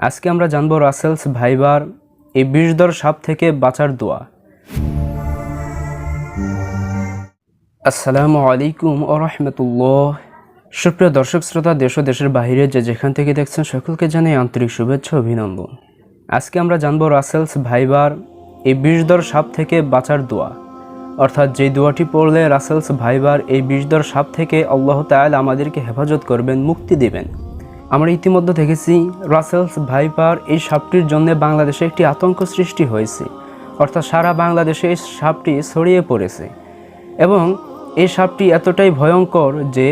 আজকে আমরা জানবো রাসেলস ভাইবার এই বিষধর সাপ থেকে বাঁচার দোয়া। আসসালামু আলাইকুম ওয়া রাহমাতুল্লাহ। সুপ্রিয় দর্শক শ্রোতা, দেশ ও দেশের বাইরে যে যেখান থেকে দেখছেন সকলকে জানাই আন্তরিক শুভেচ্ছা অভিনন্দন। আজকে আমরা জানবো রাসেলস ভাইবার এই বিষধর সাপ থেকে বাঁচার দোয়া, অর্থাৎ যে দোয়াটি পড়লে রাসেলস ভাইবার এই বিষধর সাপ থেকে আল্লাহ তাআলা আমাদেরকে হেফাজত করবেন, মুক্তি দেবেন। আমরা ইতিমধ্যে দেখেছি রাসেলস ভাইপার এই সাপটির জন্য বাংলাদেশে একটি আতঙ্ক সৃষ্টি হয়েছে, অর্থাৎ সারা বাংলাদেশে এই সাপটি ছড়িয়ে পড়েছে এবং এই সাপটি এতটাই ভয়ঙ্কর যে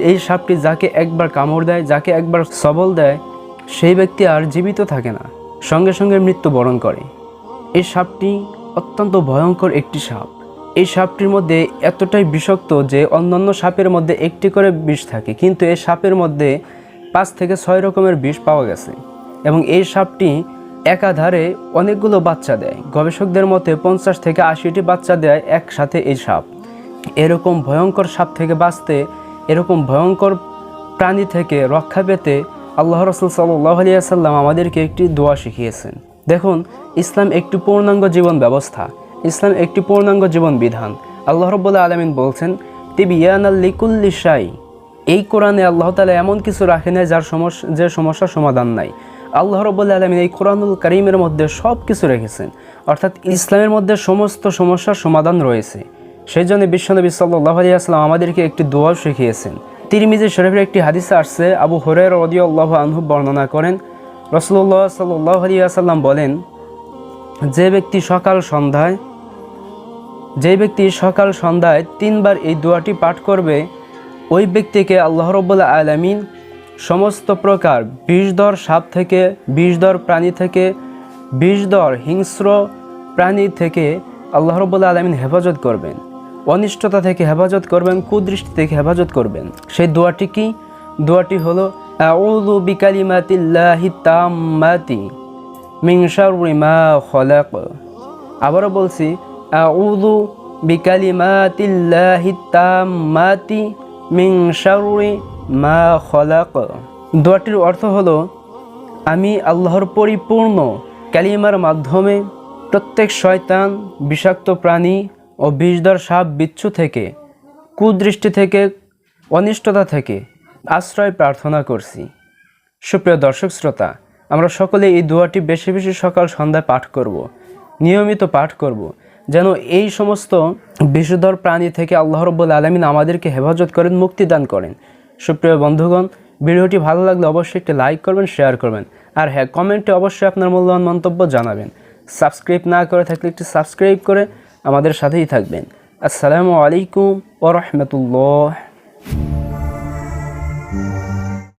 এই সাপটি যাকে একবার কামড় দেয়, যাকে একবার সবল দেয়, সেই ব্যক্তি আর জীবিত থাকে না, সঙ্গে সঙ্গে মৃত্যুবরণ করে। এই সাপটি অত্যন্ত ভয়ঙ্কর একটি সাপ। এই সাপটির মধ্যে এতটাই বিষাক্ত যে অন্যান্য সাপের মধ্যে একটি করে বিষ থাকে, কিন্তু এই সাপের মধ্যে 5 থেকে 6 রকমের বিষ পাওয়া গেছে এবং এই সাপটি একাধারে অনেকগুলো বাচ্চা দেয়। গবেষকদের মতে 50 থেকে 80টি বাচ্চা দেয় একসাথে এই সাপ। এরকম ভয়ঙ্কর সাপ থেকে বাঁচতে, এরকম ভয়ঙ্কর প্রাণী থেকে রক্ষা পেতে আল্লাহ রাসূল সাল্লাল্লাহু আলাইহি ওয়াসাল্লাম আমাদেরকে একটি দোয়া শিখিয়েছেন। দেখুন, ইসলাম একটি পূর্ণাঙ্গ জীবন ব্যবস্থা, ইসলাম একটি পূর্ণাঙ্গ জীবন বিধান। আল্লাহ রাব্বুল আলামিন বলছেন, তিবিয়ানাল লিকুল্লি শাই। এই কোরআনে আল্লাহ তাআলা এমন কিছু রাখে নাই যে সমস্যার সমাধান নাই। আল্লাহ রাব্বুল আলামিন এই কোরআনুল কারীমের মধ্যে সব কিছু রেখেছেন, অর্থাৎ ইসলামের মধ্যে সমস্ত সমস্যার সমাধান রয়েছে। সেই জন্য বিশ্বনবী সাল্লাল্লাহু আলাইহি ওয়াসাল্লাম আমাদেরকে একটি দোয়া শিখিয়েছেন। তিরমিজি শরীফের একটি হাদিসে আসছে, আবু হুরায়রা রাদিয়াল্লাহু আনহু বর্ণনা করেন, রাসূলুল্লাহ সাল্লাল্লাহু আলাইহি ওয়াসাল্লাম বলেন, যে ব্যক্তি সকাল সন্ধ্যায় 3 বার এই দোয়াটি পাঠ করবে, ওই ব্যক্তিকে আল্লাহ রাব্বুল আলামিন সমস্ত প্রকার বিষধর সাপ থেকে, বিষধর প্রাণী থেকে, বিষধর হিংস্র প্রাণী থেকে আল্লাহ রাব্বুল আলামিন হেফাজত করবেন, অনিষ্টতা থেকে হেফাজত করবেন, কুদৃষ্টি থেকে হেফাজত করবেন। সেই দোয়াটি কি? দোয়াটি হলো আউযু বিকালিমাতিল্লাহি তাম্মাতি মিন শাররি মা খলাক। আবারও বলছি, আউযু বিকালিমাতিল্লাহি তাম্মাতি মিন শাররি মা খলাক। দোয়াটির অর্থ হলো, আমি আল্লাহর পরিপূর্ণ কালিমার মাধ্যমে প্রত্যেক শয়তান, বিষাক্ত প্রাণী ও বিষধর সাপ বিচ্ছু থেকে, কুদৃষ্টি থেকে, অনিষ্টতা থেকে আশ্রয় প্রার্থনা করছি। সুপ্রিয় দর্শক শ্রোতা, আমরা সকলে এই দোয়াটি বেশি বেশি সকাল সন্ধ্যায় পাঠ করব, নিয়মিত পাঠ করব, যেন এই সমস্ত বিষধর প্রাণী থেকে আল্লাহ রাব্বুল আলামিন আমাদেরকে হেফাজত করেন, মুক্তি দান করেন। সুপ্রিয় বন্ধুগণ, ভিডিওটি ভালো লাগলে অবশ্যই একটি লাইক করবেন, শেয়ার করবেন, আর হ্যাঁ, কমেন্টে অবশ্যই আপনার মূল্যবান মন্তব্য জানাবেন। সাবস্ক্রাইব না করে থাকলে একটি সাবস্ক্রাইব করে আমাদের সাথেই থাকবেন। আসসালামু আলাইকুম ওয়া রাহমাতুল্লাহ।